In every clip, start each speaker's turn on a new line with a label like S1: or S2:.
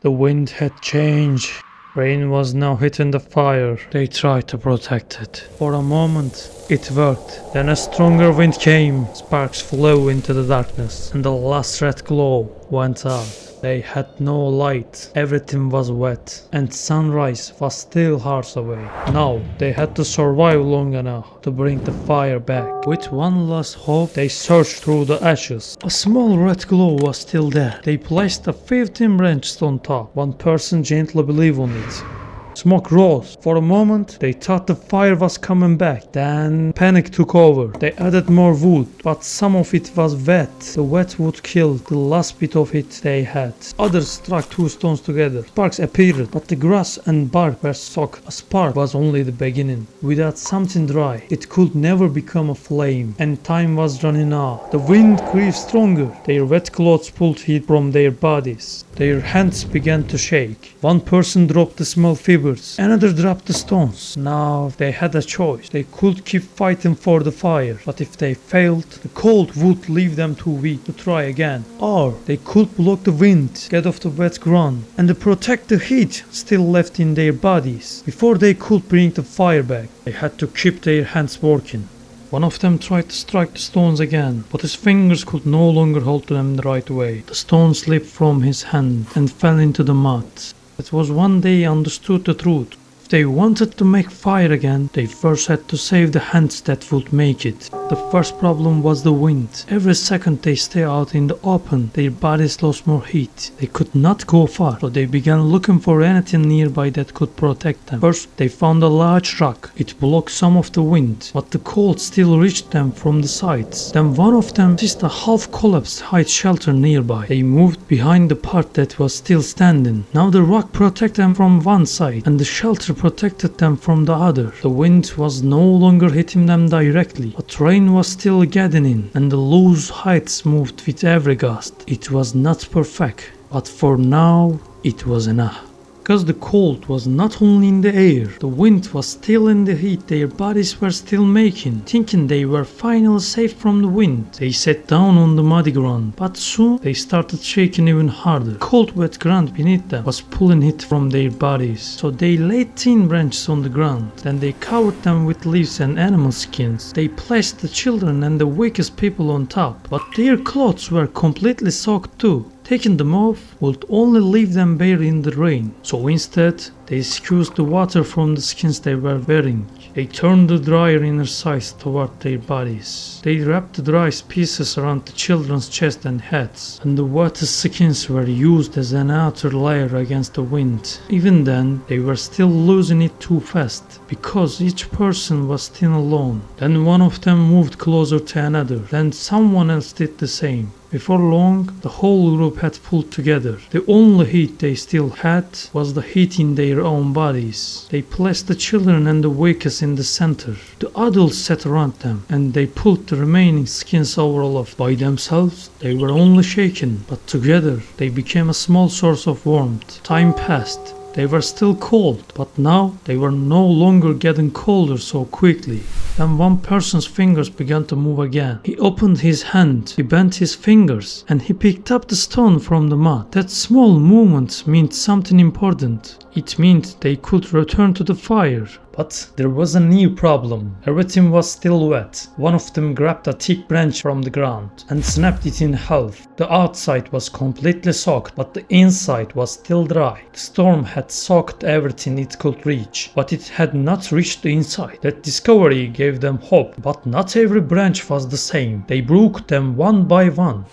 S1: The wind had changed. Rain was now hitting the fire. They tried to protect it. For a moment, it worked. Then a stronger wind came. Sparks flew into the darkness, and the last red glow went out. They had no light. Everything was wet, and sunrise was still hours away. Now, they had to survive long enough to bring the fire back. With one last hope, they searched through the ashes. A small red glow was still there. They placed a 15-branched on top. One person gently blew on it. Smoke rose. For a moment, they thought the fire was coming back. Then panic took over. They added more wood, but some of it was wet. The wet wood killed the last bit of it they had. Others struck two stones together. Sparks appeared, but the grass and bark were soaked. A spark was only the beginning. Without something dry, it could never become a flame, and time was running out. The wind grew stronger. Their wet clothes pulled heat from their bodies. Their hands began to shake. One person dropped the small fibers. Another dropped the stones. Now they had a choice. They could keep fighting for the fire, but if they failed, the cold would leave them too weak to try again. Or they could block the wind, get off the wet ground, and protect the heat still left in their bodies before they could bring the fire back. They had to keep their hands working. One of them tried to strike the stones again, but his fingers could no longer hold them the right way. The stone slipped from his hand and fell into the mud. It was when they understood the truth. If they wanted to make fire again, they first had to save the hands that would make it. The first problem was the wind. Every second they stayed out in the open, their bodies lost more heat. They could not go far, so they began looking for anything nearby that could protect them. First, they found a large rock. It blocked some of the wind, but the cold still reached them from the sides. Then one of them seized a half-collapsed hide shelter nearby. They moved behind the part that was still standing. Now the rock protected them from one side, and the shelter protected them from the other. The wind was no longer hitting them directly, but rain was still getting in, and the loose heights moved with every gust. It was not perfect, but for now it was enough. Because the cold was not only in the air, the wind was still in the heat their bodies were still making. Thinking they were finally safe from the wind, they sat down on the muddy ground, but soon they started shaking even harder. The cold wet ground beneath them was pulling heat from their bodies, so they laid thin branches on the ground. Then they covered them with leaves and animal skins. They placed the children and the weakest people on top, but their clothes were completely soaked too. Taking them off would only leave them bare in the rain, so instead they squeezed the water from the skins they were wearing. They turned the drier inner sides toward their bodies. They wrapped the dry pieces around the children's chest and heads, and the wettest skins were used as an outer layer against the wind. Even then, they were still losing it too fast, because each person was still alone. Then one of them moved closer to another, then someone else did the same. Before long, the whole group had pulled together. The only heat they still had was the heat in their own bodies. They placed the children and the weakest in the center. The adults sat around them, and they pulled the remaining skins over all of. By themselves, they were only shaken, but together they became a small source of warmth. Time passed. They were still cold, but now they were no longer getting colder so quickly. Then one person's fingers began to move again. He opened his hand, he bent his fingers, and he picked up the stone from the mud. That small movement meant something important. It meant they could return to the fire. But there was a new problem. Everything was still wet. One of them grabbed a thick branch from the ground and snapped it in half. The outside was completely soaked, but the inside was still dry. The storm had soaked everything it could reach, but it had not reached the inside. That discovery gave them hope, but not every branch was the same. They broke them one by one.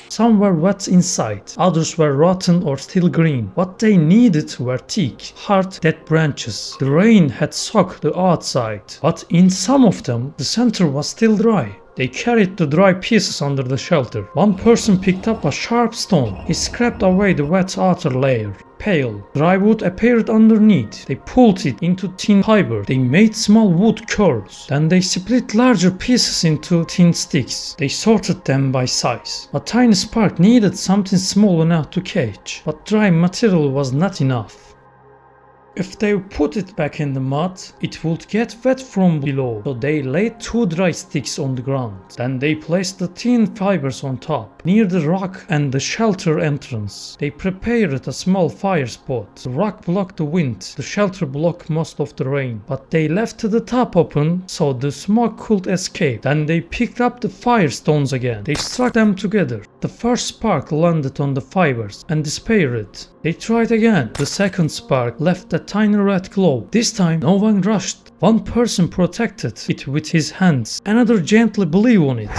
S1: Some were wet inside, others were rotten or still green. What they needed were thick, hard, dead branches. The rain had soaked the outside, but in some of them, the center was still dry. They carried the dry pieces under the shelter. One person picked up a sharp stone. He scraped away the wet outer layer. Pale, dry wood appeared underneath. They pulled it into thin fiber. They made small wood curls. Then they split larger pieces into thin sticks. They sorted them by size. A tiny spark needed something small enough to catch, but dry material was not enough. If they put it back in the mud, it would get wet from below. So they laid 2 dry sticks on the ground. Then they placed the thin fibers on top, near the rock and the shelter entrance. They prepared a small fire spot. The rock blocked the wind, the shelter blocked most of the rain. But they left the top open so the smoke could escape. Then they picked up the fire stones again. They struck them together. The first spark landed on the fibers and disappeared. They tried again. The second spark left a tiny red glow. This time, no one rushed. One person protected it with his hands. Another gently blew on it.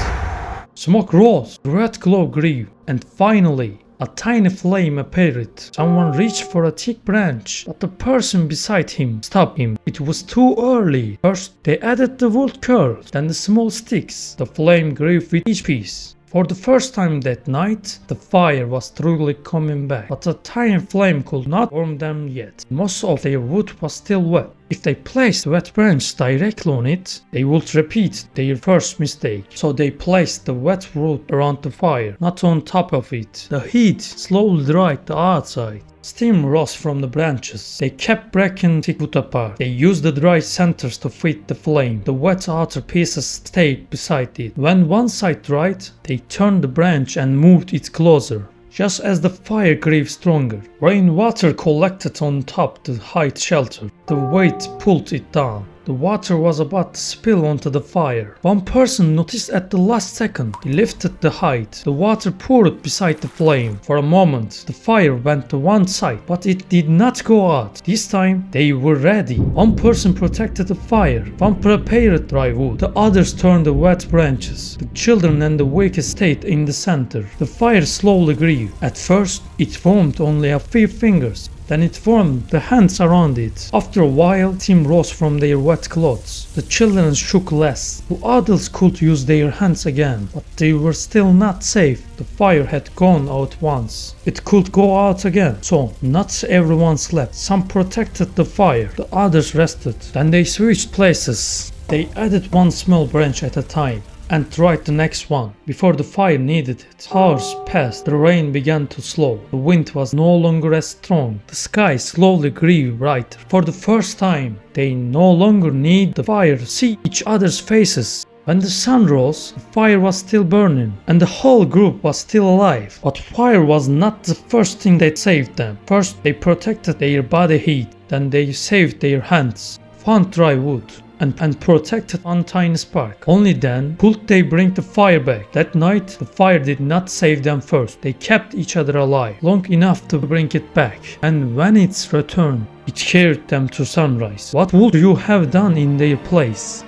S1: Smoke rose. The red glow grew. And finally, a tiny flame appeared. Someone reached for a thick branch, but the person beside him stopped him. It was too early. First, they added the wood curls, then the small sticks. The flame grew with each piece. For the first time that night, the fire was truly coming back, but the tiny flame could not warm them yet. Most of their wood was still wet. If they placed the wet branch directly on it, they would repeat their first mistake. So they placed the wet wood around the fire, not on top of it. The heat slowly dried the outside. Steam rose from the branches. They kept breaking the wood apart. They used the dry centers to feed the flame. The wet outer pieces stayed beside it. When one side dried, they turned the branch and moved it closer. Just as the fire grew stronger, rainwater collected on top to hide shelter. The weight pulled it down. The water was about to spill onto the fire. One person noticed at the last second. He lifted the height. The water poured beside the flame. For a moment, the fire went to one side, but it did not go out. This time, they were ready. One person protected the fire. One prepared dry wood. The others turned the wet branches. The children and the weak stayed in the center. The fire slowly grew. At first, it warmed only a few fingers. Then it warmed the hands around it. After a while, steam rose from their wet clothes. The children shook less. The adults could use their hands again, but they were still not safe. The fire had gone out once. It could go out again. So, not everyone slept. Some protected the fire. The others rested. Then they switched places. They added one small branch at a time and tried the next one before the fire needed it. Hours passed. The rain began to slow. The wind was no longer as strong. The sky slowly grew brighter. For the first time, they no longer need the fire to see each other's faces. When the sun rose, the fire was still burning, and the whole group was still alive. But fire was not the first thing that saved them. First, they protected their body heat. Then they saved their hands, found dry wood, and protected one tiny spark. Only then could they bring the fire back. That night, the fire did not save them first. They kept each other alive long enough to bring it back. And when it returned, it carried them to sunrise. What would you have done in their place?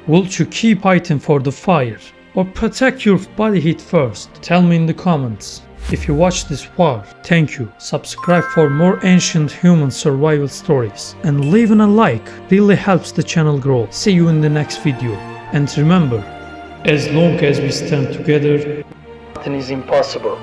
S1: Would you keep fighting for the fire, or protect your body heat first? Tell me in the comments. If you watched this far, thank you. Subscribe for more ancient human survival stories, and leaving a like really helps the channel grow. See you in the next video. And remember, as long as we stand together, nothing is impossible.